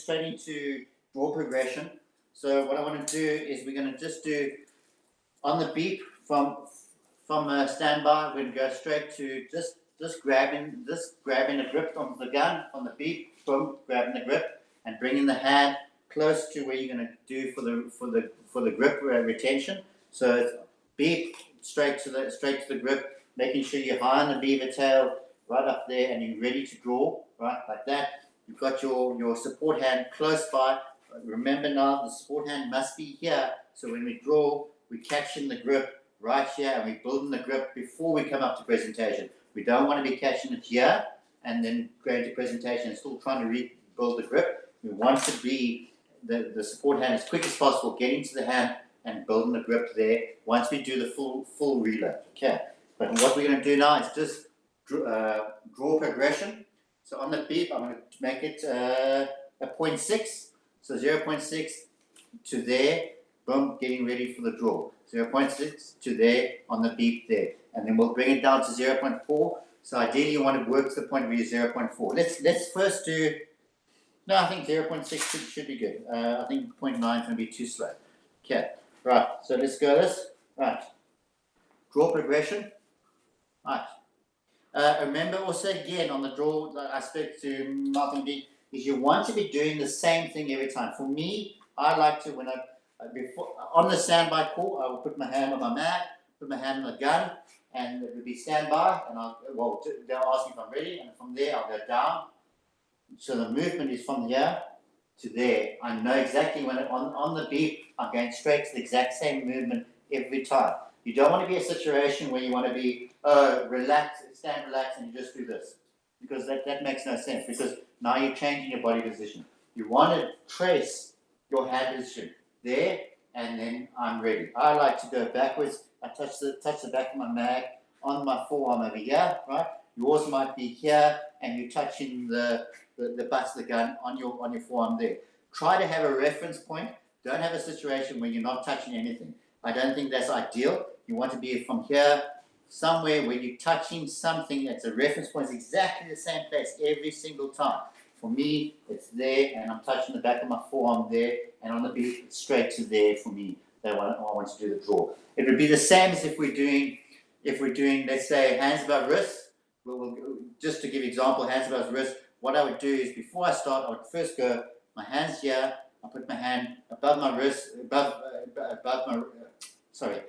straight into draw progression. So what I want to do is we're going to just do on the beep from standby. We're going to go straight to just grabbing the grip on the gun on the beep, boom, grabbing the grip and bringing the hand close to where you're going to do for the grip retention. So it's beep straight to the grip, making sure you're high on the beaver tail, right up there, and you're ready to draw, right, like that. You've got your support hand close by. Remember now, the support hand must be here. So when we draw, we're catching the grip right here, and we're building the grip before we come up to presentation. We don't want to be catching it here and then going to presentation and still trying to rebuild the grip. We want to be the support hand as quick as possible, getting to the hand and building the grip there once we do the full reload. Okay, but what we're going to do now is just draw progression. So on the beep, I'm going to make it a 0.6. So 0.6 to there, boom, getting ready for the draw. 0.6 to there on the beep there. And then we'll bring it down to 0.4. So ideally you want to work to the point where you're 0.4. Let's first do, no, I think 0.6 should be good. I think 0.9 is going to be too slow. Okay, right, so let's go this. Right, draw progression. Right. Remember also again on the draw that I spoke to Martin B, is you want to be doing the same thing every time. For me, I like to, when before on the standby call, I will put my hand on my mat, put my hand on the gun, and it will be standby, and they'll ask me if I'm ready, and from there I'll go down. So the movement is from here to there. I know exactly when on the beep, I'm going straight to the exact same movement every time. You don't want to be in a situation where you want to be relaxed, stand relaxed, and you just do this, because that makes no sense. Because now you're changing your body position. You want to trace your hand position there, and then I'm ready. I like to go backwards. I touch the back of my mag on my forearm over here, right? Yours might be here, and you're touching the butt of the gun on your forearm there. Try to have a reference point. Don't have a situation where you're not touching anything. I don't think that's ideal. You want to be from here, somewhere where you're touching something that's a reference point. It's exactly the same place every single time. For me, it's there, and I'm touching the back of my forearm there, and on the beat, it's straight to there for me. I want to do the draw. It would be the same as if we're doing, let's say, hands above wrist. Just to give example, hands above wrist. What I would do is before I start, I would first go my hands here. I put my hand above my wrist,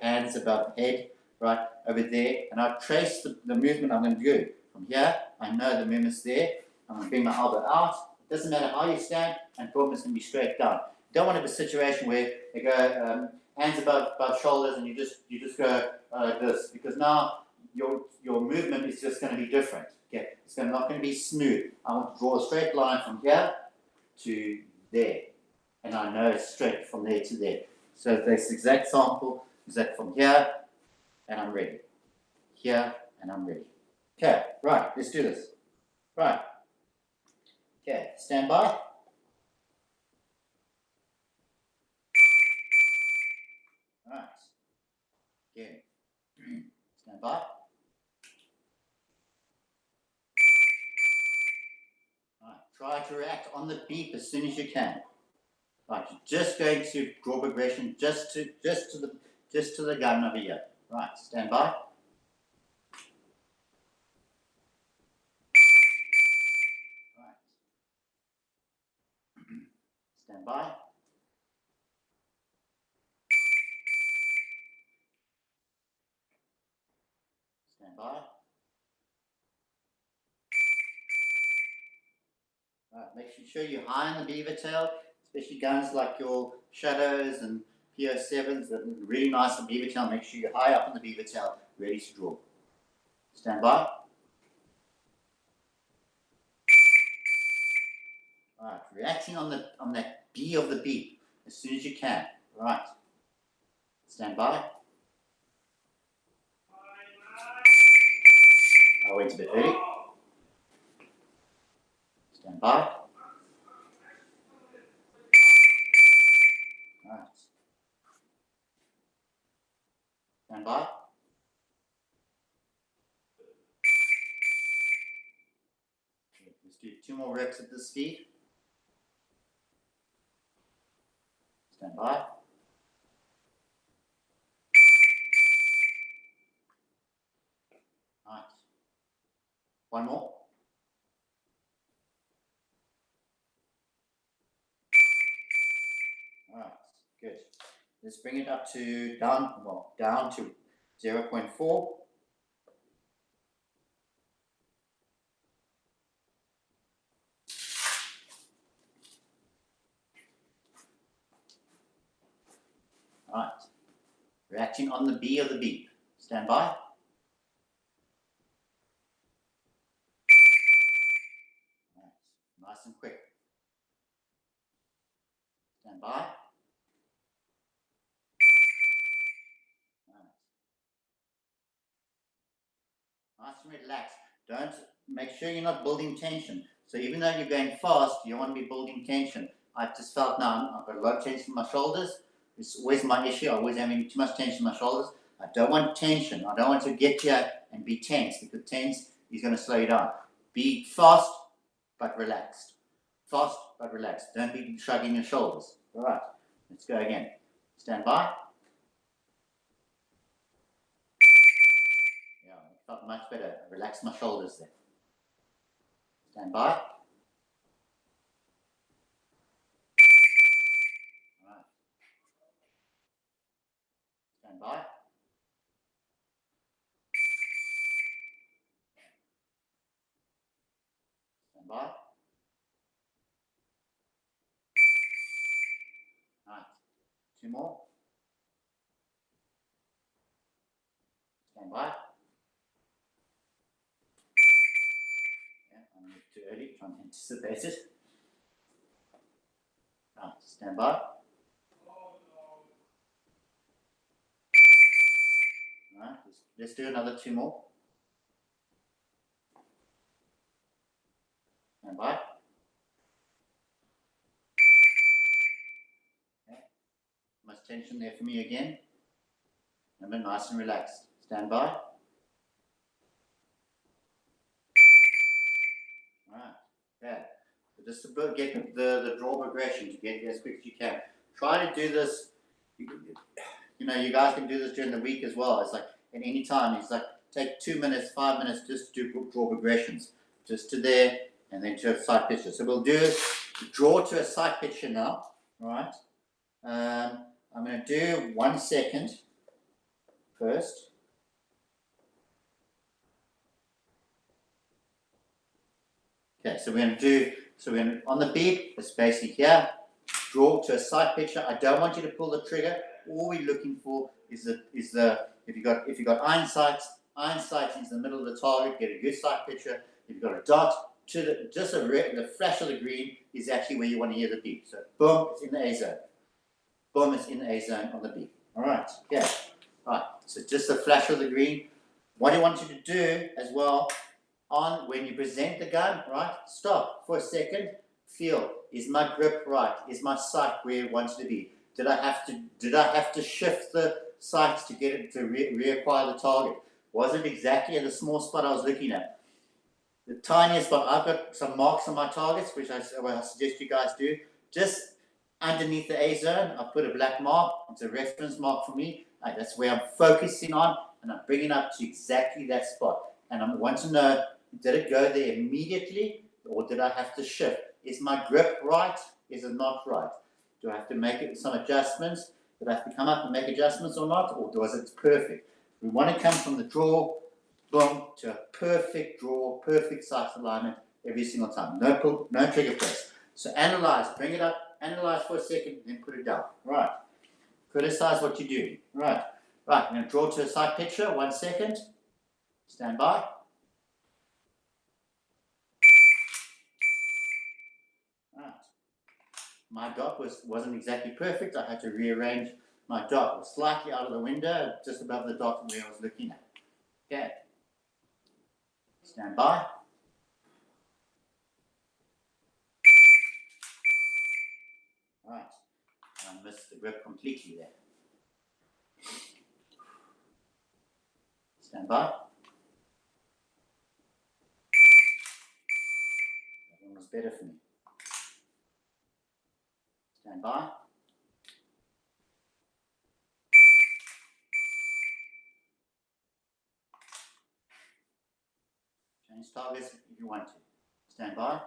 hands above head, right over there, and I trace the movement I'm going to do from here. I know the movement's there. I'm going to bring my elbow out. It doesn't matter how you stand, and boom, it's going to be straight down. You don't want to have a situation where you go hands above shoulders, and you just go this, because now your movement is just going to be different. Okay, it's not going to be smooth. I want to draw a straight line from here to there, and I know it's straight from there to there. So this exact sample is that from here, and I'm ready. Here, and I'm ready. Okay, right, let's do this. Right. Okay, stand by. Right. Again. Stand by. Right. Try to react on the beep as soon as you can. Right, you're just going to draw progression just to the gun over here. Right, stand by. Right. Stand by. Stand by. Right, make sure you're high on the beaver tail, especially guns like your Shadows and PO7s that are really nice on beaver tail. Make sure you're high up on the beaver tail, ready to draw. Stand by. Right, reacting on that B of the beep as soon as you can. Right. Stand by. I went a bit early. Stand by. Right. Stand by. Okay, let's do 2 more reps at this speed. Stand by. Right. One more. All right, good. Let's bring it up to down to 0.4. All right. Reacting on the B of the beep. Stand by. All right. Nice and quick. Stand by. Nice and relaxed. Don't make sure you're not building tension. So even though you're going fast, you don't want to be building tension. I've just felt now I've got a lot of tension in my shoulders. It's always my issue. I always having too much tension in my shoulders. I don't want tension. I don't want to get here and be tense, because tense is going to slow you down. Be fast but relaxed. Fast but relaxed. Don't be shrugging your shoulders. All right. Let's go again. Stand by. Yeah, it felt much better. I relaxed my shoulders there. Stand by. All right. Stand by. Stand by. All right. Two more. Stand by. Yeah, I moved too early, trying to anticipate it. All right. Stand by. All right. Let's do another two more. Stand by. Okay. Much tension there for me again. Remember, nice and relaxed. Stand by. All right. Yeah. So just to get the draw progression, to get as quick as you can. Try to do this. You know, you guys can do this during the week as well. It's like at any time. It's like take 2 minutes, 5 minutes just to do draw progressions. Just to there and then to a side picture. So we'll do draw to a side picture now. All right. I'm going to do 1 second first. Okay, so we're going to do, on the beep, it's basically here, draw to a side picture. I don't want you to pull the trigger. All we're looking for is if you got iron sights into the middle of the target, get a good side picture. If you've got a dot to the flash of the green is actually where you want to hear the beep. So boom, it's in the A zone. Boom, it's in the A zone on the beep. All right, yeah. All right, so just a flash of the green. What I want you to do as well, when you present the gun, right? Stop for a second. Feel, is my grip right? Is my sight where it wants to be? Did I have to shift the sights to get it to reacquire the target? Was it exactly at the small spot I was looking at? The tiniest spot. I've got some marks on my targets, which I suggest you guys do. Just underneath the A zone, I put a black mark. It's a reference mark for me. That's where I'm focusing on, and I'm bringing up to exactly that spot. And I want to know, did it go there immediately, or did I have to shift? Is my grip right? Is it not right? Do I have to make some adjustments? Did I have to come up and make adjustments or not? Or was it perfect? We want to come from the draw, boom, to a perfect draw, perfect sight alignment every single time. No trigger press. So analyze, bring it up, analyze for a second, then put it down. Right. Criticize what you do. Right. Right. I'm going to draw to a side picture. 1 second. Stand by. Right. My dot wasn't exactly perfect. I had to rearrange my dot. It was slightly out of the window, just above the dot where I was looking at. Okay. Stand by. Right. I missed the grip completely there. Stand by. That one was better for me. Stand by. Change targets if you want to. Stand by.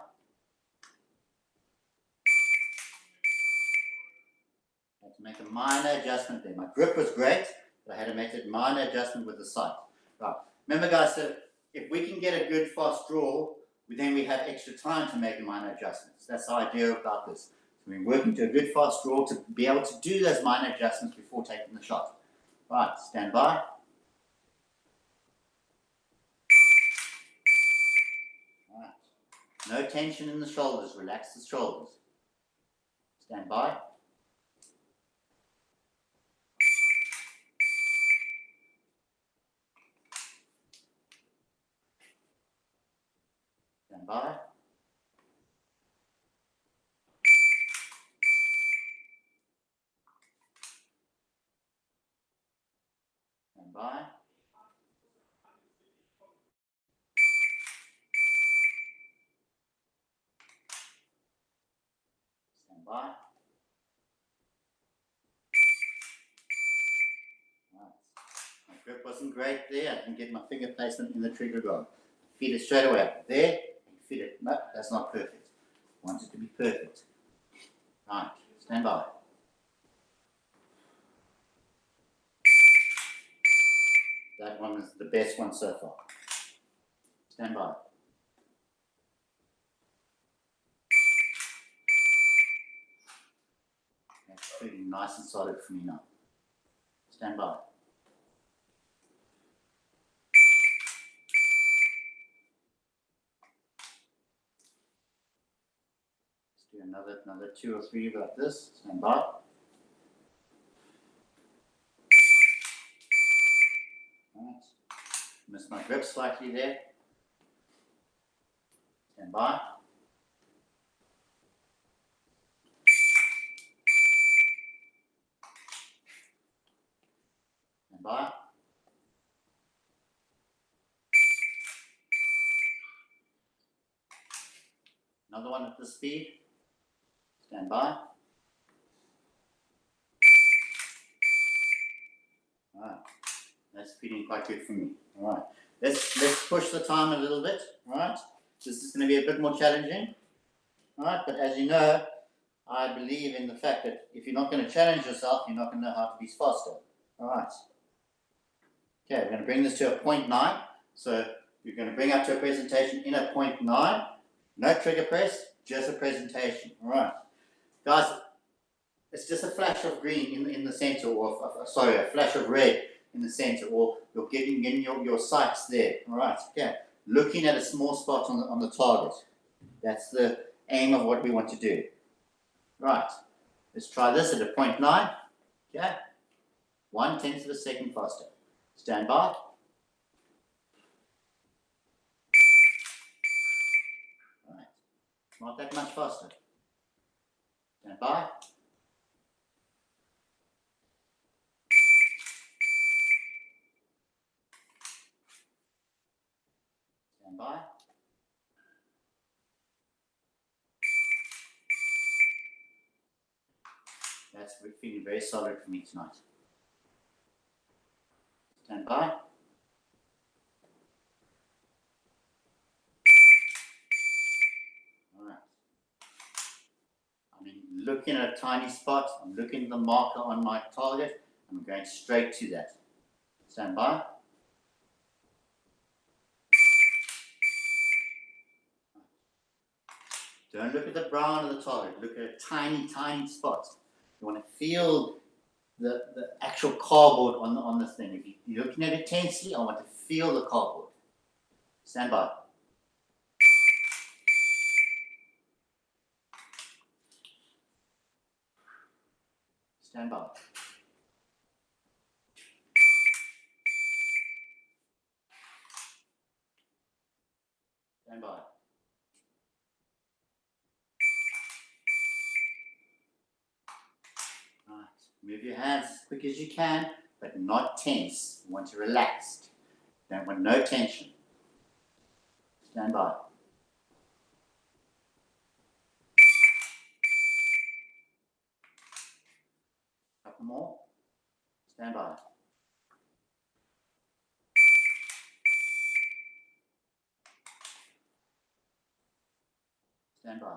I had to make a minor adjustment there. My grip was great, but I had to make a minor adjustment with the sight. Right. Remember, guys, so if we can get a good fast draw, then we have extra time to make a minor adjustments. That's the idea about this. So we're working to a good fast draw to be able to do those minor adjustments before taking the shot. Right, stand by. Right. No tension in the shoulders. Relax the shoulders. Stand by. Stand by. Stand by. Stand by. Right. My grip wasn't great there. I didn't get my finger placement in the trigger guard. Feed it straight away. There, and feed it. No, that's not perfect. I want it to be perfect. Right, stand by. That one is the best one so far. Stand by. That's feeling nice and solid for me now. Stand by. Let's do another 2 or 3 like this. Stand by. Right. Missed my grip slightly there. Stand by. Stand by. Another one at this speed. Stand by. Alright. That's feeling quite good for me. Alright. Let's push the time a little bit. Alright. This is going to be a bit more challenging. Alright, but as you know, I believe in the fact that if you're not going to challenge yourself, you're not going to know how to be faster. Alright. Okay, we're going to bring this to a 0.9. So you're going to bring up to a presentation in a 0.9. No trigger press, just a presentation. Alright. Guys, it's just a flash of green in the center, or a flash of red in the center, or you're getting your sights there. Alright, okay. Looking at a small spot on the target. That's the aim of what we want to do. Right, let's try this at a 0.9. Okay, 1/10 of a second faster. Stand by. Right, not that much faster. Stand by. Stand by. That's feeling very solid for me tonight. Stand by. Alright. I'm looking at a tiny spot. I'm looking at the marker on my target. I'm going straight to that. Stand by. Don't look at the brown of the target. Look at a tiny, tiny spot. You want to feel the actual cardboard on the thing. If you're looking at it tensely, I want to feel the cardboard. Stand by. Stand by. Stand by. Right. Move your hands as quick as you can, but not tense. You want to relax. Don't want no tension. Stand by. Couple more. Stand by. Stand by.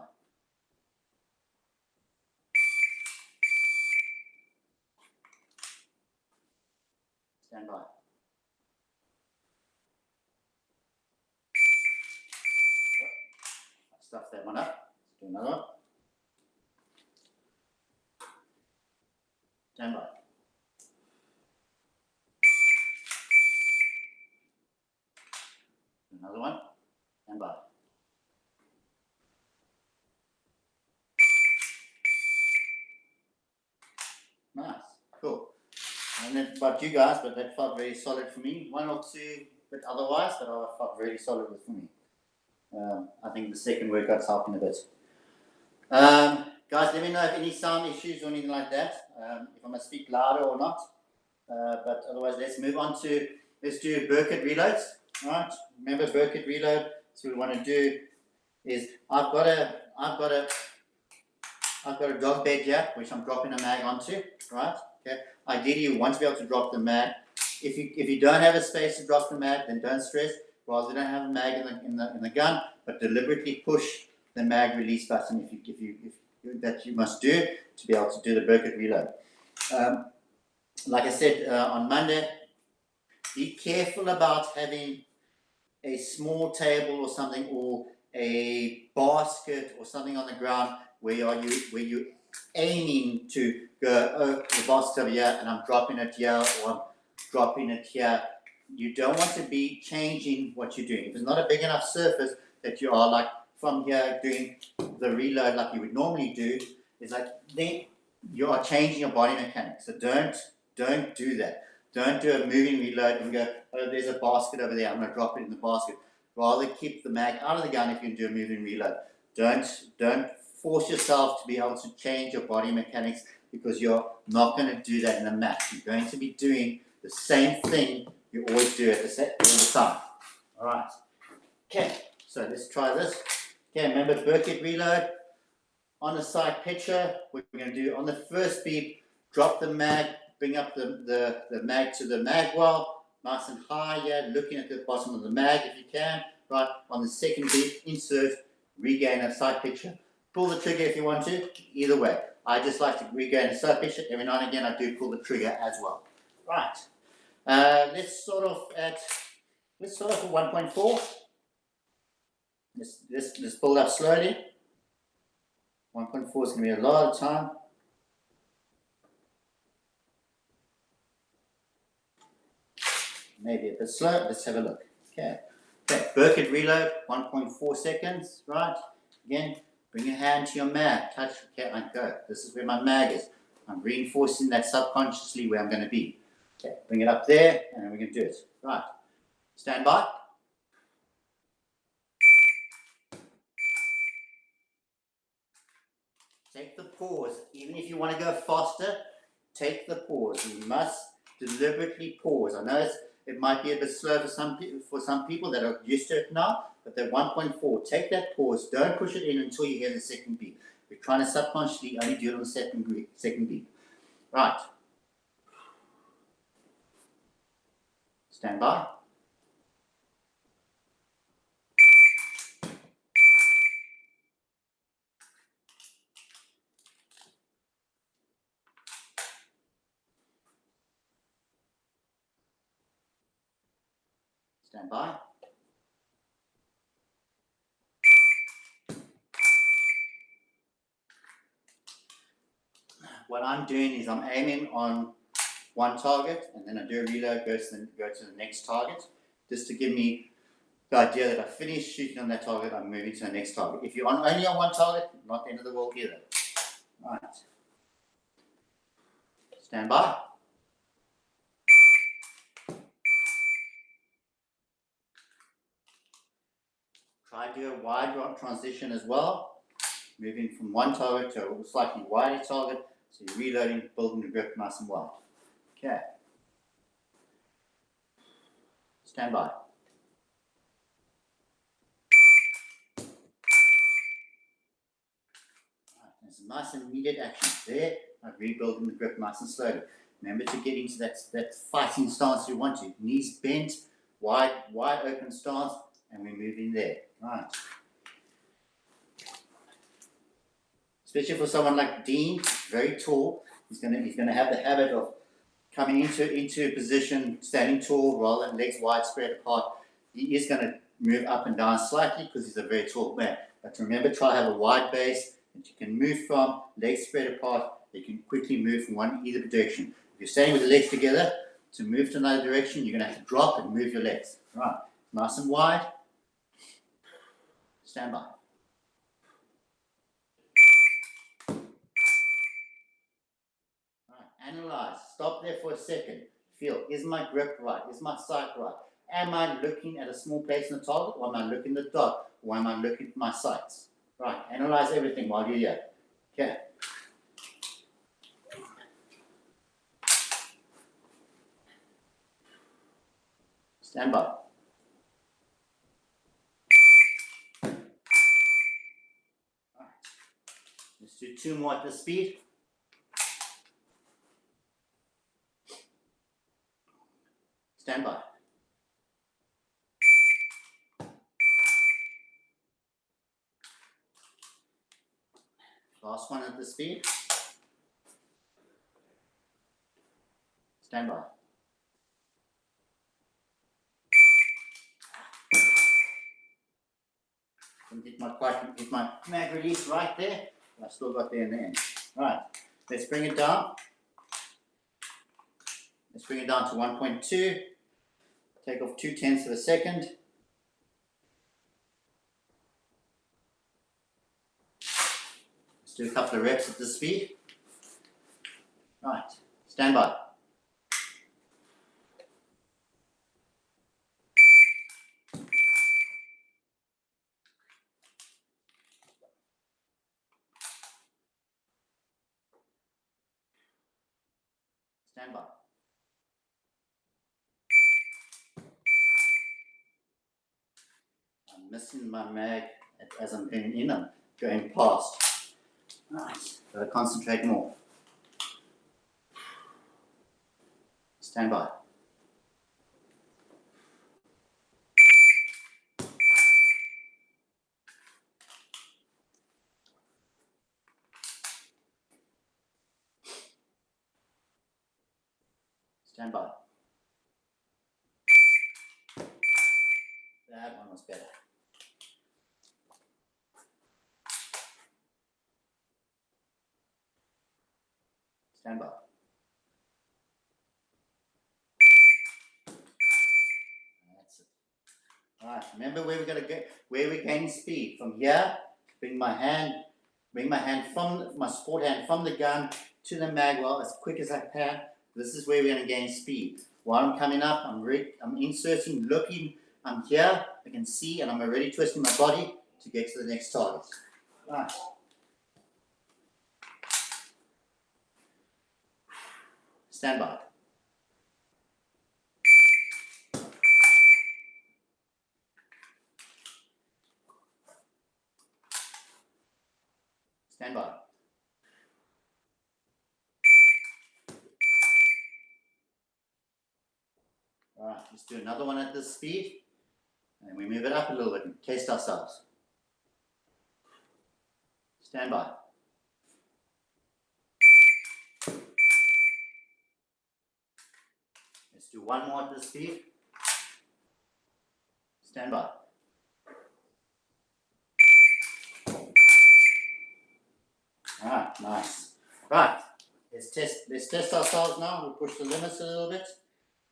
Stand by. Stuff that one up. Let's do another one. Stand by. Another one. Stand by. Nice. Cool. And then about you guys, but that felt very solid for me. One or two, but otherwise, but I felt really solid for me. I think the second workout's helping a bit. Guys, let me know if any sound issues or anything like that. If I must speak louder or not. But otherwise, let's move on to, let's do Burkett reloads. All right. Remember Burkett reload. So what we want to do is I've got a dog bed here, which I'm dropping a mag onto. Right. Okay. Ideally, you want to be able to drop the mag. If you don't have a space to drop the mag, then don't stress. Rather don't have a mag in the gun, but deliberately push the mag release button if that you must do to be able to do the Burkett reload. Like I said on Monday, be careful about having a small table or something, or a basket or something on the ground where you're aiming to go, oh, the basket over here and I'm dropping it here or I'm dropping it here. You don't want to be changing what you're doing. If it's not a big enough surface that you are like from here doing the reload like you would normally do, it's like then you are changing your body mechanics. So don't do that. Don't do a moving reload and go, oh, there's a basket over there, I'm going to drop it in the basket. Rather keep the mag out of the gun if you can do a moving reload. Don't force yourself to be able to change your body mechanics, because you're not going to do that in a match. You're going to be doing the same thing you always do at all the time. All right. Okay, so let's try this. Okay, remember Burkett reload. On the side picture, what we're going to do on the first beep, drop the mag, bring up the mag to the mag well, nice and high here, looking at the bottom of the mag if you can. Right, on the second beep, insert, regain a side picture. Pull the trigger if you want to, either way. I just like to regain a side picture. Every now and again I do pull the trigger as well. Right, let's start off at 1.4. Let's build up slowly. 1.4 is going to be a lot of time. Maybe a bit slow. Let's have a look. Okay, Burkett reload, 1.4 seconds, right? Again, bring your hand to your mag, touch, okay, I go. This is where my mag is. I'm reinforcing that subconsciously where I'm going to be. Okay, bring it up there, and then we're going to do it. Right, stand by. Take the pause. Even if you want to go faster, take the pause. You must deliberately pause. I know it might be a bit slow for some people that are used to it now, but they're 1.4. Take that pause. Don't push it in until you hear the second beat. We're trying to subconsciously only do it on the second beat. Right. Stand by. Stand by. What I'm doing is I'm aiming on one target, and then I do a reload, go to the next target, just to give me the idea that I finished shooting on that target, I'm moving to the next target. If you're only on one target, not the end of the world either. Right. Stand by. Try to do a wide transition as well, moving from one target to a slightly wider target, so you're reloading, building the grip nice and wide. Okay. Stand by. There's a nice immediate action there. I'm rebuilding the grip nice and slowly. Remember to get into that fighting stance you want to. Knees bent, wide open stance, and we're moving there. Right. especially for someone like Dean, very tall. He's gonna have the habit of coming into a position, standing tall, rather than legs wide spread apart. He is going to move up and down slightly because he's a very tall man. But remember, try to have a wide base that you can move from, legs spread apart. You can quickly move from either direction. If you're standing with the legs together, to move to another direction, you're going to have to drop and move your legs. Right, nice and wide. Stand by. Analyze. Stop there for a second. Feel, is my grip right? Is my sight right? Am I looking at a small place in the target, or am I looking at the dot, or am I looking at my sights? Right. Analyze everything while you're here. Okay. Stand by. Right. Let's do 2 more at this speed. Stand by. Last one at this speed. Stand by. Didn't hit my mag release right there. I still got there in the end. Right. Let's bring it down. Let's bring it down to 1.2. Take off 0.2 of a second. Let's do a couple of reps at this speed. Right, stand by. Stand by. I'm missing my mag as I'm going in, I'm going past. Right, gotta concentrate more. Stand by. Stand by. That one was better. Stand by. That's it. Alright, remember where we're gonna get, where we're gaining speed. From here, bring my hand from my support hand from the gun to the mag well as quick as I can. This is where we're going to gain speed. While I'm coming up, I'm inserting, looking, I'm here, I can see, and I'm already twisting my body to get to the next target. Right. Stand by. Stand by. Alright, let's do another one at this speed. And we move it up a little bit and test ourselves. Stand by. Let's do one more at this speed. Stand by. Alright, nice. Right, let's test ourselves now. We'll push the limits a little bit.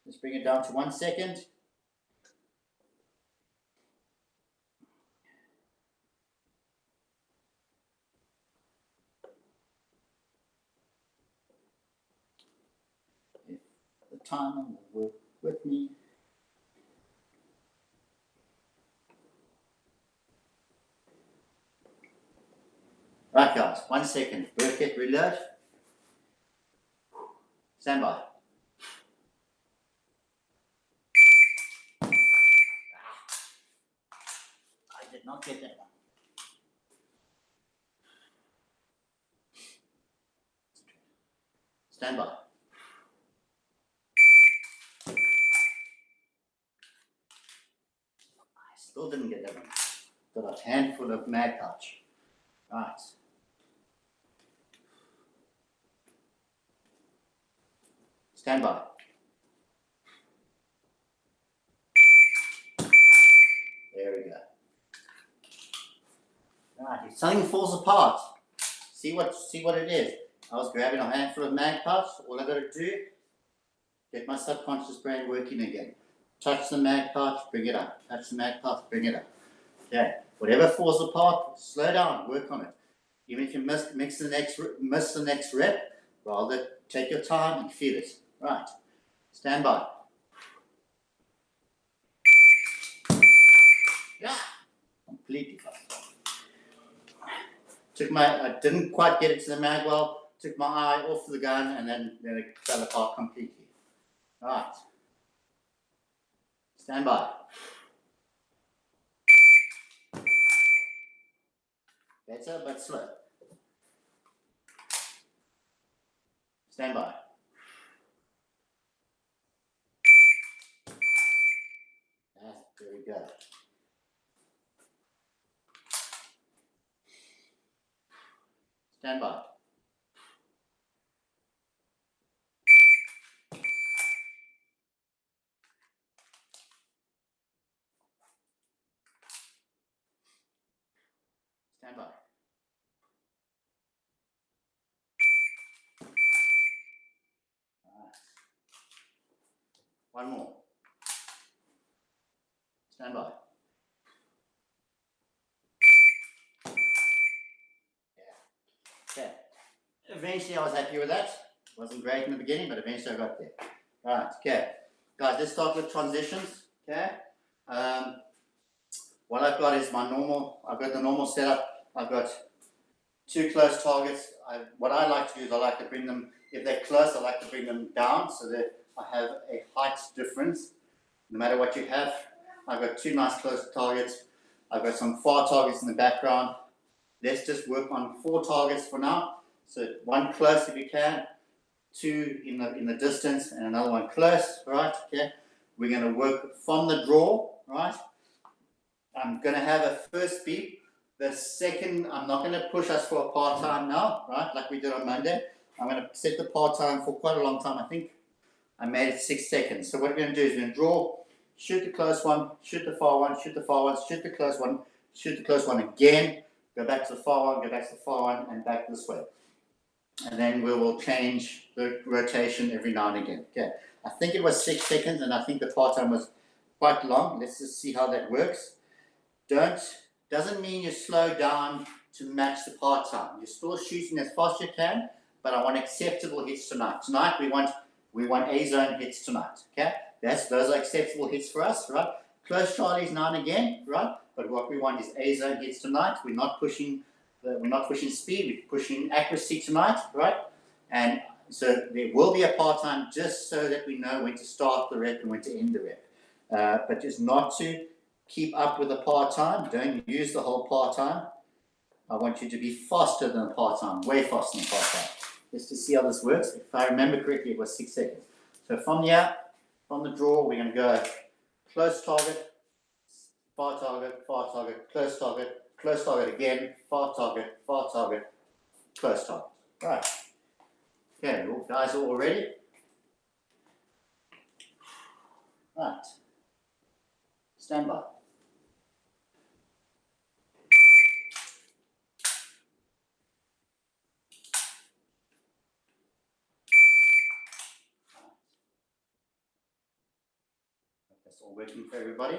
Let's bring it down to 1 second. If the timer will work with me. Right guys, 1 second. Work it, reload. Stand by. I did not get that one. Stand by. I still didn't get that one. Got a handful of mag touch. Right. Stand by. There we go. Right, if something falls apart, see what it is. I was grabbing a handful of magpies. All I got to do, get my subconscious brain working again. Touch the magpie, bring it up. Touch the magpie, bring it up. Okay. Whatever falls apart, slow down, work on it. Even if you miss the next rep, rather take your time and feel it. Right. Stand by. Yeah. Completely fast. I didn't quite get it to the mag well, took my eye off the gun and then it fell apart completely. Right. Stand by. Better but slow. Stand by. Very good. Stand by. Stand by. Right. One more. Stand by. Yeah. Okay. Eventually I was happy with that. Wasn't great in the beginning, but eventually I got there. Right, okay. Guys, let's start with transitions. Okay. What I've got is I've got the normal setup. I've got 2 close targets. What I like to do is I like to bring them, if they're close, I like to bring them down so that I have a height difference. No matter what you have, I've got 2 nice close targets. I've got some far targets in the background. Let's just work on 4 targets for now. So 1 close if you can, 2 in the distance, and another 1 close, right? Okay. We're going to work from the draw, right? I'm going to have a first beep. The second, I'm not going to push us for a part-time now, right? Like we did on Monday. I'm going to set the part-time for quite a long time. I think I made it 6 seconds. So what we're going to do is we're going to draw, shoot the close one, shoot the far one, shoot the far one, shoot the close one, shoot the close one again, go back to the far one, go back to the far one, and back this way. And then we will change the rotation every now and again. Okay. I think it was 6 seconds, and I think the part-time was quite long. Let's just see how that works. Doesn't mean you slow down to match the part-time. You're still shooting as fast as you can, but I want acceptable hits tonight. Tonight we want A-zone hits tonight. Okay, those are acceptable hits for us, right? Close Charlies now and again, right? But what we want is A-zone hits tonight. We're not pushing speed. We're pushing accuracy tonight, right? And so there will be a part-time just so that we know when to start the rep and when to end the rep. But just not to keep up with the part-time. Don't use the whole part-time. I want you to be faster than the part-time, way faster than part-time. Just to see how this works. If I remember correctly, it was 6 seconds. So from the draw, we're going to go close target, far target, close target again, far target, close target. Right. Okay, you guys are all ready? Right. Stand by. That's all working for everybody.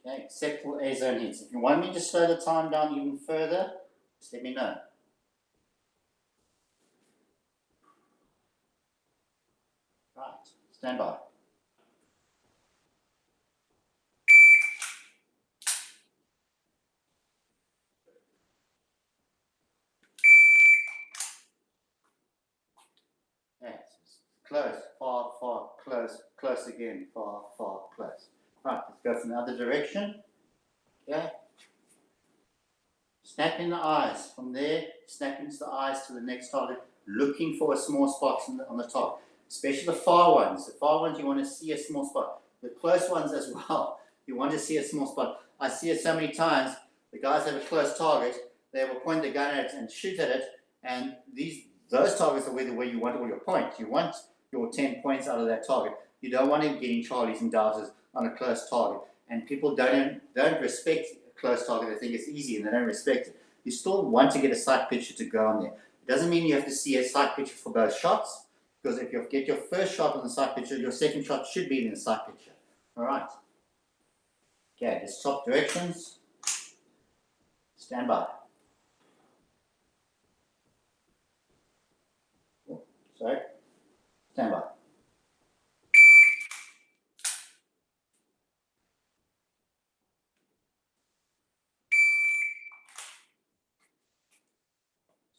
Okay, except for A-zone hits. If you want me to slow the time down even further, just let me know. Right, stand by. Yes, close, far, close again, far, close. Right, let's go from the other direction. Okay. Snapping the eyes. From there, snapping the eyes to the next target, looking for a small spot on the top. Especially the far ones. The far ones, you want to see a small spot. The close ones as well, you want to see a small spot. I see it so many times. The guys have a close target. They will point the gun at it and shoot at it. And those targets are where you want all your points. You want your 10 points out of that target. You don't want to get in Charlies and doubters on a close target. And people don't respect a close target. They think it's easy and they don't respect it. You still want to get a sight picture to go on there. It doesn't mean you have to see a sight picture for both shots, because if you get your first shot on the sight picture, your second shot should be in the sight picture. All right. Okay, just swap directions. Stand by. Oh, sorry. Stand by.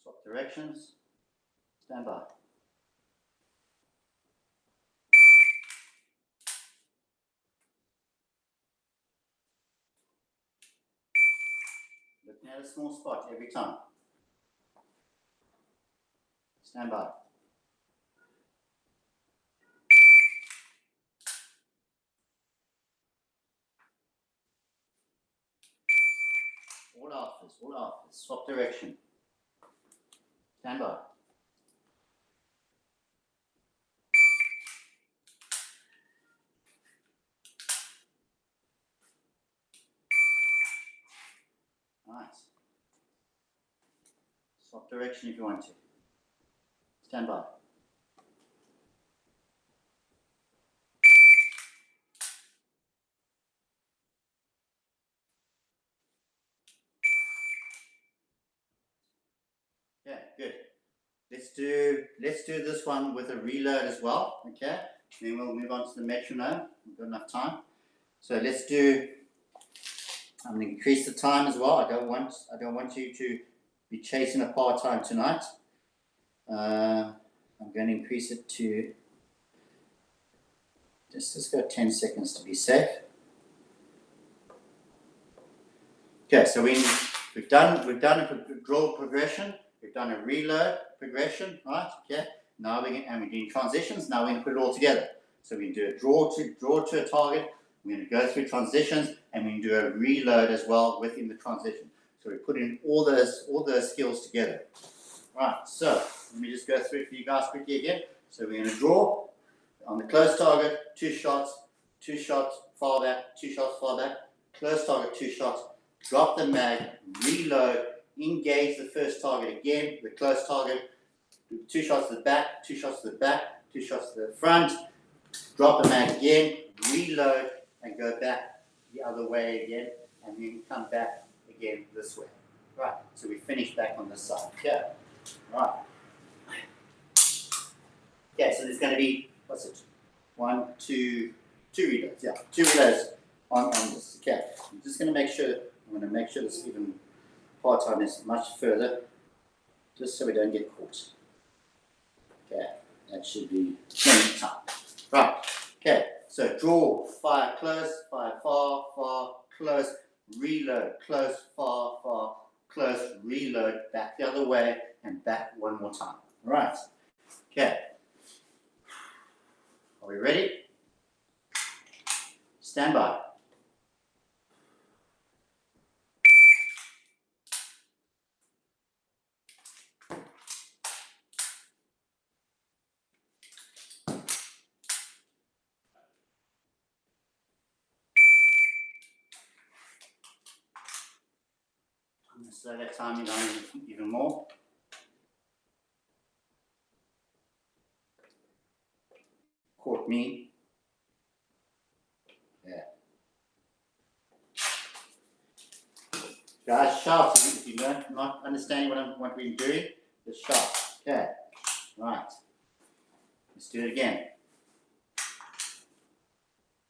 Swap directions. Stand by. Looking at a small spot every time. Stand by. All afters, all afters. Swap direction. Stand by. Nice. Swap direction if you want to. Stand by. Yeah, good. Let's do this one with a reload as well. Okay. Then we'll move on to the metronome. We've got enough time. So let's do. I'm going to increase the time as well. I don't want you to be chasing a part time tonight. I'm going to increase it to. Just go 10 seconds to be safe. Okay, so we've done a draw progression. We've done a reload progression, right? Okay. Now we're doing transitions. Now we're going to put it all together. So we do a draw to a target. We're going to go through transitions, and we can do a reload as well within the transition. So we put in all those skills together. Right. So let me just go through it for you guys quickly again. So we're going to draw on the close target, 2 shots, far back, 2 shots, far back, close target, 2 shots. Drop the mag, reload, engage the first target again, the close target, do 2 shots to the back, 2 shots to the back, 2 shots to the front, drop the mag again, reload, and go back the other way again, and then come back again this way. Right, so we finish back on this side. Okay, right. Okay, so there's going to be, what's it? 1, 2, 2 reloads. Yeah, 2 reloads on this. Okay, I'm just going to make sure. I'm going to make sure this even part time is much further, just so we don't get caught. Okay, that should be plenty of time. Right. Okay, so draw, fire close, fire far, far, close, reload, close, far, far, close, reload, back the other way, and back one more time. All right. Okay. Are we ready? Stand by. I'm going to slow that timing down even more. Caught me. Yeah. Guys, shout if you don't not understanding what we're doing. Just shout. Okay. Right. Let's do it again.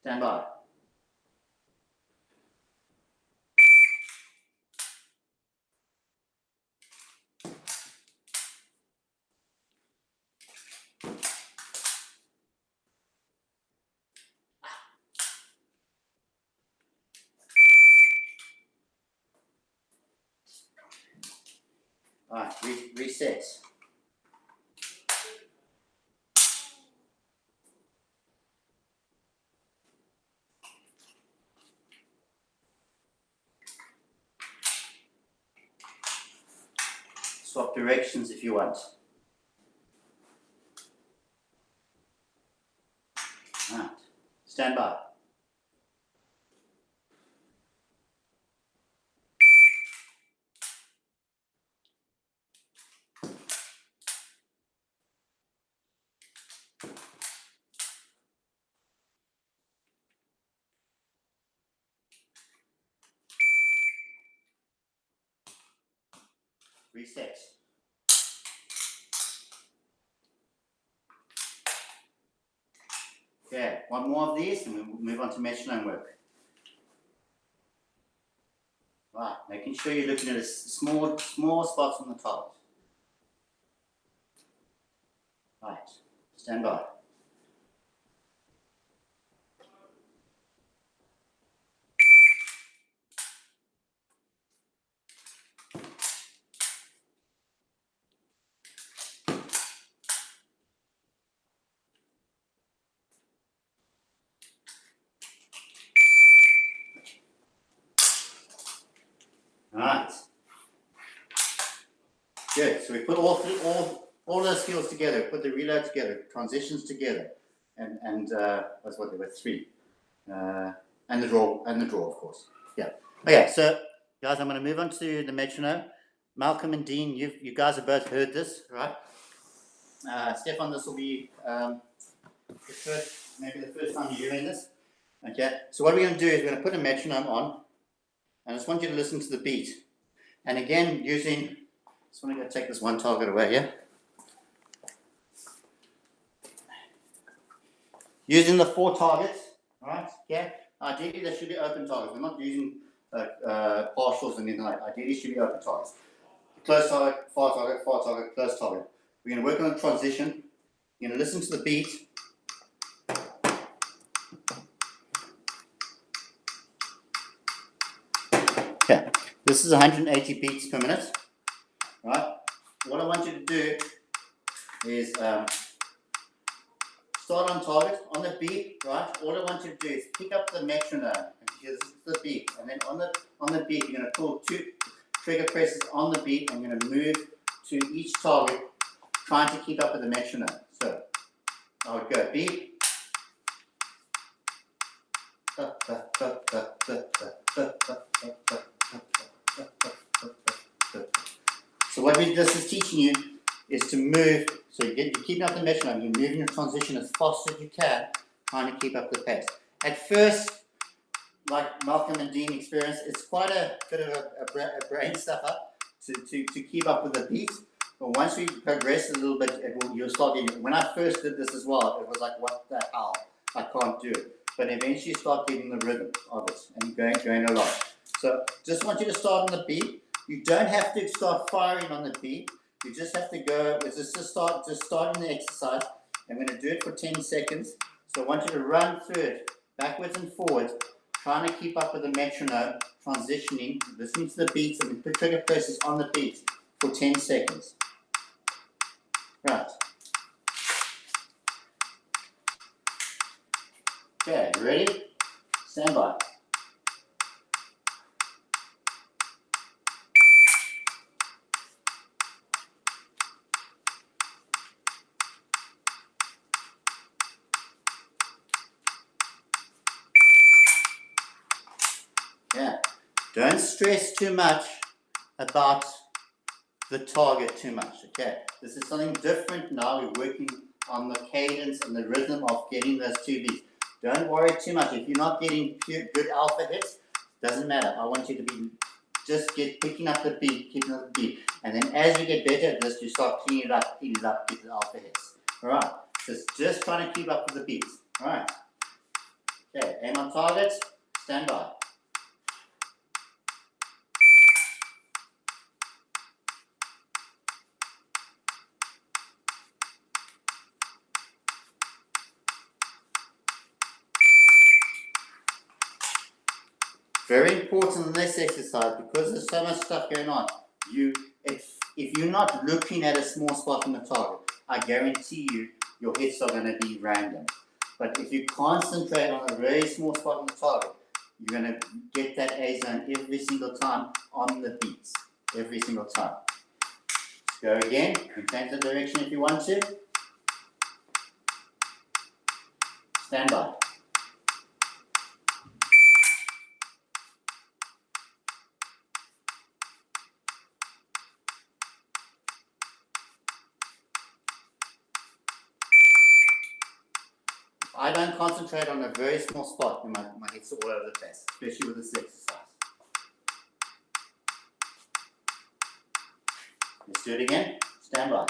Stand by. All right. Reset. Swap directions if you want. Right. Stand by. Reset. Okay, one more of these and we'll move on to metronome work. Right, making sure you're looking at a small spots on the target. Right, stand by. Right. Good. So we put all those skills together, put the reload together, transitions together, and that's what there were 3. And the draw, of course. Yeah. Okay, so guys, I'm going to move on to the metronome. Malcolm and Dean, you guys have both heard this, right? Stefan, this will be maybe the first time you're hearing this. Okay, so what we're going to do is we're going to put a metronome on, and I just want you to listen to the beat. And again, using, just want to go take this one target away here. Using the 4 targets, right? Yeah. Ideally, there should be open targets. We're not using partials and anything like that. Ideally, should be open targets. Close target, far target, close target. We're going to work on the transition. You're going to listen to the beat. Okay. This is 180 beats per minute. Right? What I want you to do is start on target, on the beat, right? All I want you to do is pick up the metronome, and here's the beat, and then on the beat, you're going to pull 2 trigger presses on the beat, and you're going to move to each target, trying to keep up with the metronome. So I would go beat. So what this is teaching you is to move. So you're keeping up the metronome, you're moving your transition as fast as you can, trying to keep up the pace. At first, like Malcolm and Dean experienced, it's quite a bit of a brain stuffer to keep up with the beat. But once we progress a little bit, you'll start getting. When I first did this as well, it was like, what the hell? I can't do it. But eventually you start getting the rhythm of it and going along. So just want you to start on the beat. You don't have to start firing on the beat. You just have to go, just starting the exercise. I'm going to do it for 10 seconds. So I want you to run through it, backwards and forwards, trying to keep up with the metronome, transitioning, listening to the beats, and put trigger presses on the beat for 10 seconds. Right. Okay, ready? Stand by. Yeah. Don't stress too much about the target too much. Okay. This is something different now. We're working on the cadence and the rhythm of getting those 2 beats. Don't worry too much. If you're not getting good alpha hits, doesn't matter. I want you to be picking up the beat, keeping up the beat. And then as you get better at this, you start cleaning it up, get the alpha hits. Alright. Just trying to keep up with the beats. Alright. Okay, aim on target, stand by. Very important in this exercise, because there's so much stuff going on. If you're not looking at a small spot on the target, I guarantee you your hits are going to be random. But if you concentrate on a very small spot on the target, you're going to get that A zone every single time on the beats. Every single time. Let's go again. You can change the direction if you want to. Stand by. I don't concentrate on a very small spot, and my head's all over the place, especially with this exercise. Let's do it again. Stand by.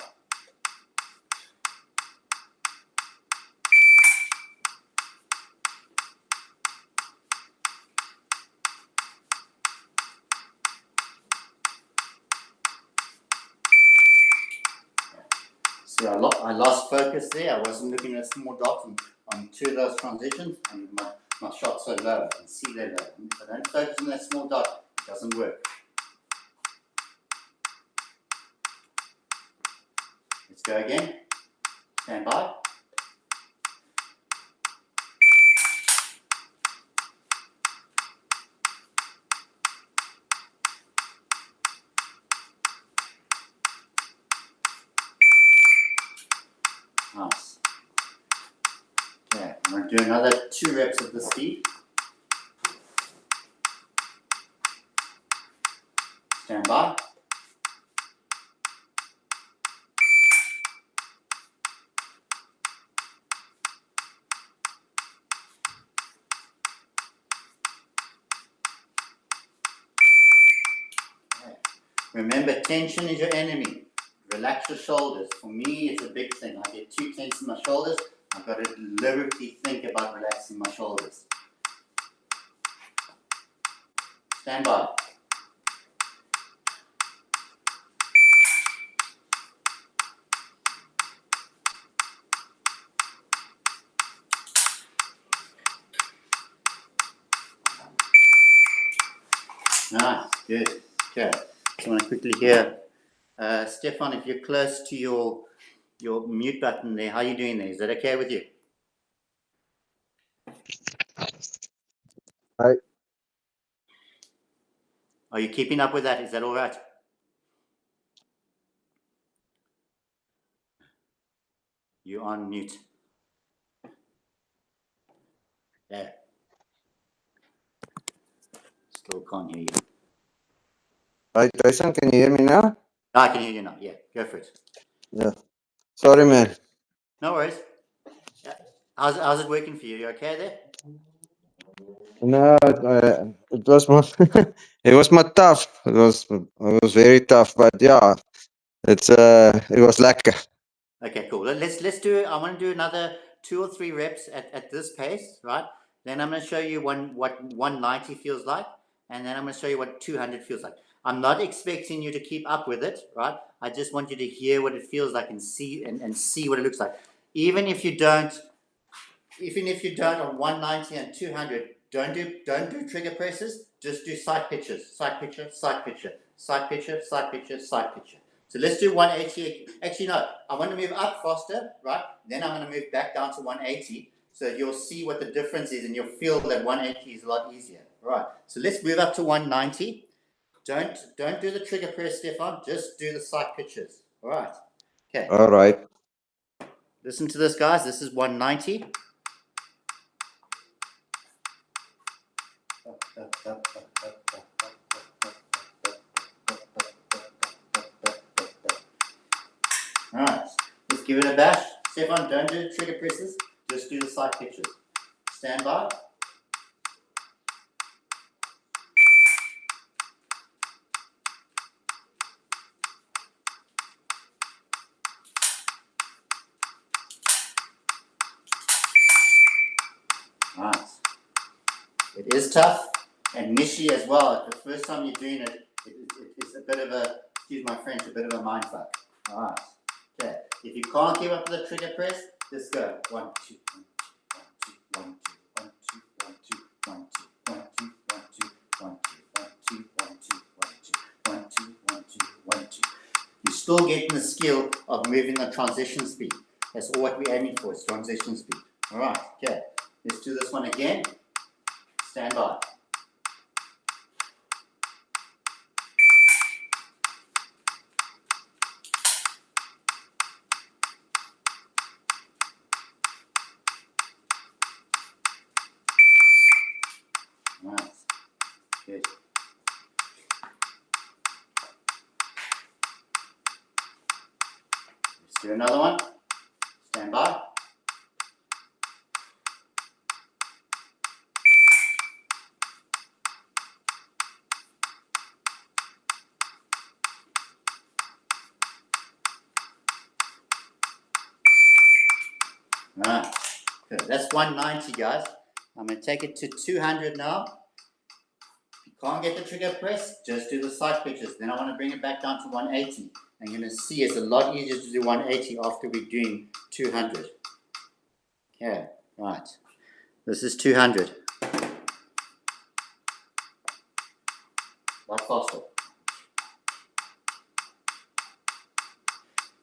See, I lost focus there. I wasn't looking at a small dot on two of those transitions, and my shot's so low. I can see they're low. If I don't focus on that small dot, it doesn't work. Let's go again. Stand by. Nice. Okay, I'm going to do another 2 reps of the speed. Stand by. Okay. Remember, tension is your enemy. Relax your shoulders. For me, it's a big thing. I get too tense in my shoulders. I've got to deliberately think about relaxing my shoulders. Stand by. Nice, good. Okay, so I want to quickly hear, Stefan, if you're close to your mute button there, how are you doing there? Is that okay with you? Hi. Are you keeping up with that? Is that all right? You're on mute. There. Still can't hear you. Hi, Jason. Can you hear me now? I can hear you now. Yeah, go for it. Yeah. Sorry, man. No worries. Yeah. How's it working for you? You okay there? No, it was my it was my tough. It was very tough, but yeah, it was lekker. Okay, cool. Let's do. I want to do another 2 or 3 reps at this pace, right? Then I'm going to show you what 190 feels like, and then I'm going to show you what 200 feels like. I'm not expecting you to keep up with it, right? I just want you to hear what it feels like and see what it looks like. Even if you don't on 190 and 200, don't do trigger presses. Just do side pitches, side pitcher, side pitcher, side pitcher, side pitcher, side pitcher. So let's do 180. Actually, no, I want to move up faster, right? Then I'm going to move back down to 180. So you'll see what the difference is, and you'll feel that 180 is a lot easier. All right. So let's move up to 190. Don't do the trigger press, Stefan. Just do the side pitches. All right. Okay. All right. Listen to this, guys. This is 190. Alright, let's give it a bash. Stefan, don't do the trigger presses, just do the side pitches. Stand by. Nice. It is tough, and Nishi as well. The first time you're doing it, it's a bit of a, excuse my French, a bit of a mindfuck. Alright. Okay. If you can't keep up with the trigger press, just go 1, 2, 1, 2, 1, 2, 1, 2, 1, 2, 1, 2, 1, 2, 1, 2, 1, 2, 1, 2, 1, 2, 1, 2, 1, 2, 1, 2. You're still getting the skill of moving the transition speed. That's all what we're aiming for, is transition speed. Alright, okay. Let's do this one again. Stand by. Do another one. Stand by. Right. Good. That's 190, guys. I'm going to take it to 200 now. If you can't get the trigger press, just do the side pitches. Then I want to bring it back down to 180. And you're going to see it's a lot easier to do 180 after we're doing 200. Okay, right. This is 200. Lot faster.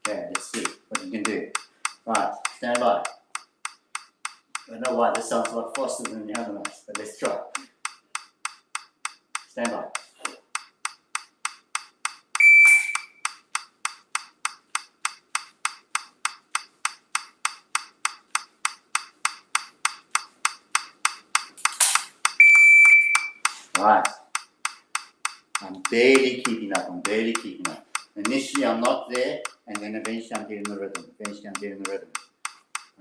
Okay, let's see what you can do. Right, stand by. I don't know why this sounds a lot faster than the other ones, but let's try. Stand by. Right. I'm barely keeping up. Initially, I'm not there, and then eventually I'm getting the rhythm.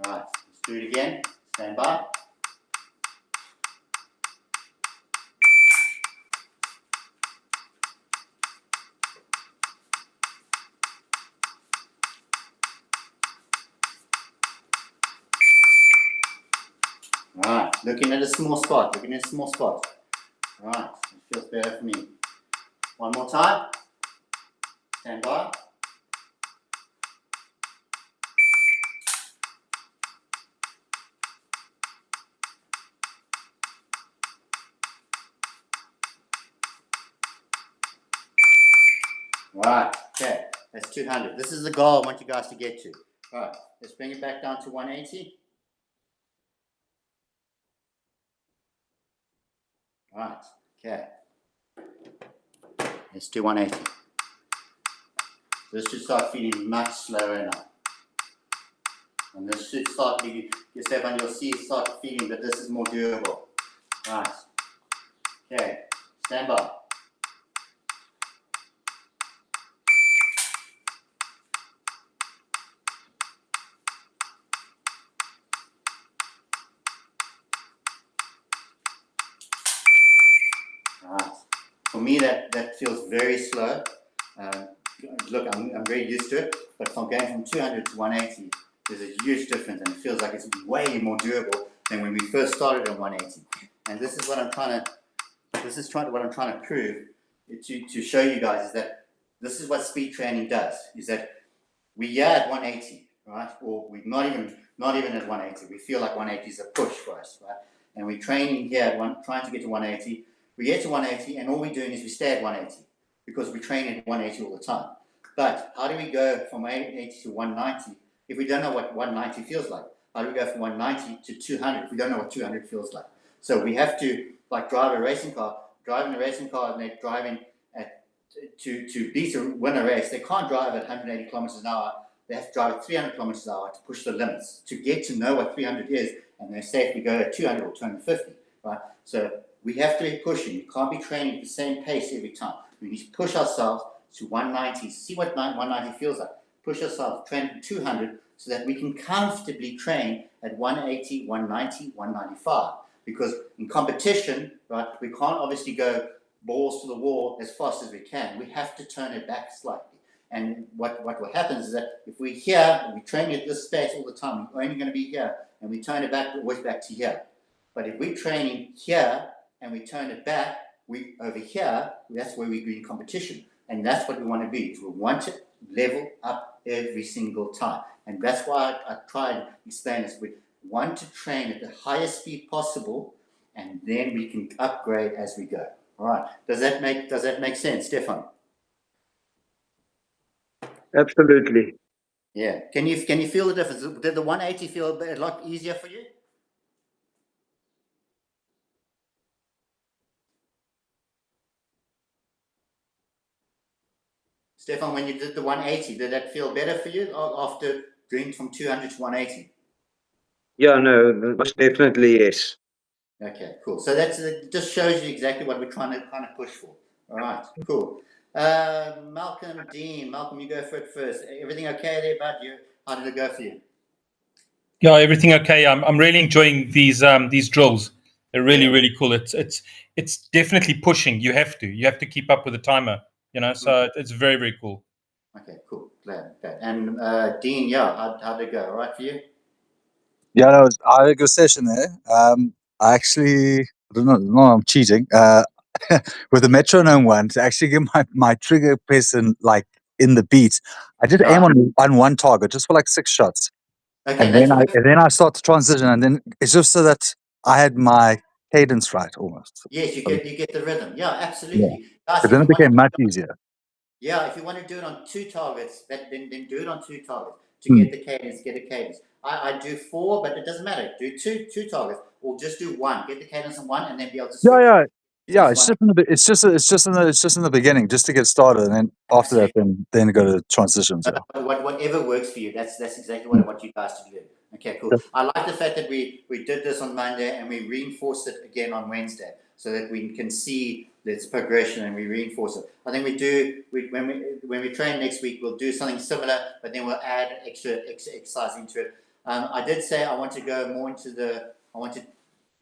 Alright, let's do it again. Stand by. Alright, looking at a small spot. Alright, it feels better for me. One more time. Stand by. Right, okay, that's 200. This is the goal I want you guys to get to. Alright, let's bring it back down to 180. Alright, okay. Let's do 180. This should start feeling much slower now. And this should start feeling, Stefan, you'll see, start feeling that this is more doable. Right. Okay, stand by. Right. For me, that feels very slow. Look, I'm very used to it, but from going from 200 to 180, there's a huge difference, and it feels like it's way more durable than when we first started at 180. And this is what I'm trying to prove to show you guys, is that this is what speed training does. Is that we are at 180, right? Or we're not even at 180. We feel like 180 is a push for us, right? And we're training here at trying to get to 180. We get to 180, and all we're doing is we stay at 180 because we train at 180 all the time. But how do we go from 180 to 190 if we don't know what 190 feels like? How do we go from 190 to 200 if we don't know what 200 feels like? So we have to, like, driving a racing car, and they're driving to win a race. They can't drive at 180 kilometers an hour. They have to drive at 300 kilometers an hour to push the limits, to get to know what 300 is, and they safely go at 200 or 250, right? So we have to be pushing. You can't be training at the same pace every time. We need to push ourselves to 190, see what 190 feels like. Push ourselves, train to 200, so that we can comfortably train at 180, 190, 195. Because in competition, right, we can't obviously go balls to the wall as fast as we can. We have to turn it back slightly. And what happens is that if we're here and we train at this space all the time, we're only going to be here, and we turn it back, always back to here. But if we're training here and we turn it back, we over here, that's where we're doing competition. And that's what we want to be. We want to level up every single time. And that's why I try and explain this. We want to train at the highest speed possible, and then we can upgrade as we go. All right. Does that make sense, Stefan? Absolutely. Yeah. Can you feel the difference? Did the 180 feel a lot easier for you? Stefan, when you did the 180, did that feel better for you after going from 200 to 180? Yeah, no, most definitely yes. Okay, cool. So it just shows you exactly what we're trying to kind of push for. All right, cool. Malcolm, Dean, you go for it first. Everything okay there, bud? How did it go for you? Yeah, everything okay. I'm really enjoying these drills. They're really Yeah. really cool. It's definitely pushing. You have to keep up with the timer. So it's very very cool. Okay, cool. Glad. And Dean, yeah, how'd it go? All right for you? Yeah, I had a good session there. I actually, I don't know, no, I'm cheating. With the metronome one, to actually get my trigger press in the beat, I did aim on one target just for like 6 shots. Okay, And that's then I start to transition, and then it's just so that I had my cadence right almost. yes, you get the rhythm. Yeah, Yeah. absolutely. Guys, But then it became much easier. yeah, if you want to do it on 2 targets, then do it on 2 targets to Hmm. get the cadence, get a cadence. I do 4, but it doesn't matter. Do two targets, or just do 1. Get the cadence on 1, and then be able to switch. Yeah. It's just in the beginning, just to get started, and then after that, then go to transitions. Yeah. Whatever works for you. That's exactly what I want you guys to do. Okay, cool. I like the fact that we did this on Monday and we reinforced it again on Wednesday, so that we can see its progression and we reinforce it. I think when we train next week, we'll do something similar, but then we'll add extra exercise into it. I did say I want to go more into I want to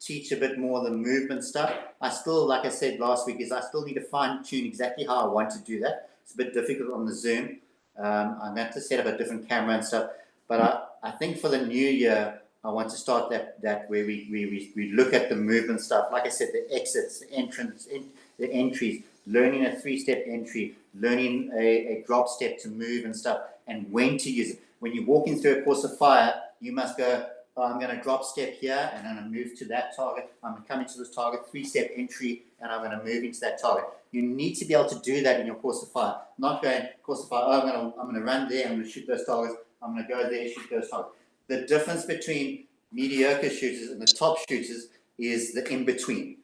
teach a bit more of the movement stuff. I still, like I said last week, I still need to fine tune exactly how I want to do that. It's a bit difficult on the Zoom. I'm going to have to set up a different camera and stuff. But I think for the new year, I want to start that where we look at the movement stuff. Like I said, the exits, the entrance, the entries, learning a 3-step entry, learning a drop step to move and stuff, and when to use it. When you're walking through a course of fire, you must go, I'm going to drop step here, and I'm going to move to that target. I'm going to come into this target, 3-step entry, and I'm going to move into that target. You need to be able to do that in your course of fire. Not going course of fire, I'm going to run there, I'm going to shoot those targets, I'm going to go there, shoot those targets. The difference between mediocre shooters and the top shooters is the in-between.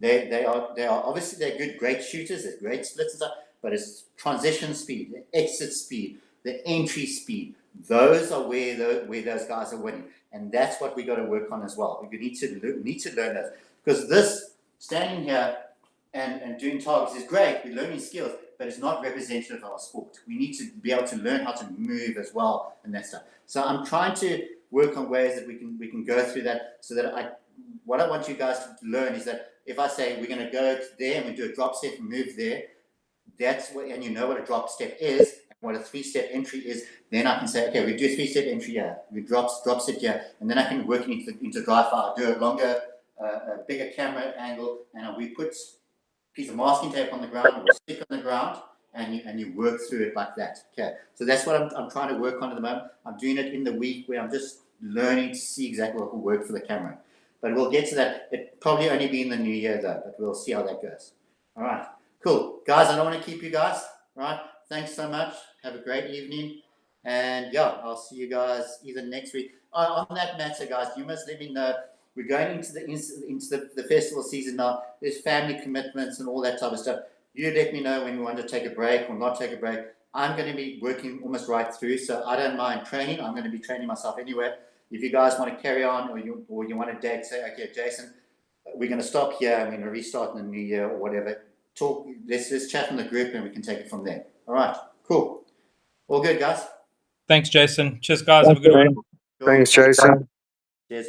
They are obviously they're good, great shooters, they're great splits and stuff, but it's transition speed, the exit speed, the entry speed. Those are where those guys are winning. And that's what we got to work on as well. We need to learn that, because this standing here and doing targets is great. We're learning skills, but it's not representative of our sport. We need to be able to learn how to move as well and that stuff. So I'm trying to work on ways that we can go through that, so that what I want you guys to learn is that if I say we're going to go to there and we do a drop step and move there, that's what, and you know what a drop step is and what a 3-step entry is, then I can say, okay, we do a 3-step entry here, we drop step here, and then I can work into dry fire, do a longer, a bigger camera angle, and we put a piece of masking tape on the ground or stick on the ground, and you work through it like that. Okay, so that's what I'm trying to work on at the moment. I'm doing it in the week where I'm just learning to see exactly what will work for the camera. But we'll get to that. It'll probably only be in the new year though, but we'll see how that goes. All right. Cool. Guys, I don't want to keep you guys. All right. Thanks so much. Have a great evening. And yeah, I'll see you guys either next week. On that matter, guys, you must let me know. We're going into the festival season now. There's family commitments and all that type of stuff. You let me know when you want to take a break or not take a break. I'm going to be working almost right through, so I don't mind training. I'm going to be training myself anyway. If you guys want to carry on, or you want to date, say, okay, Jason, we're going to stop here. I'm going to restart in the new year or whatever. Talk. Let's chat in the group and we can take it from there. All right. Cool. All good, guys. Thanks, Jason. Cheers, guys. Have a good one. Thanks, Jason. Cheers,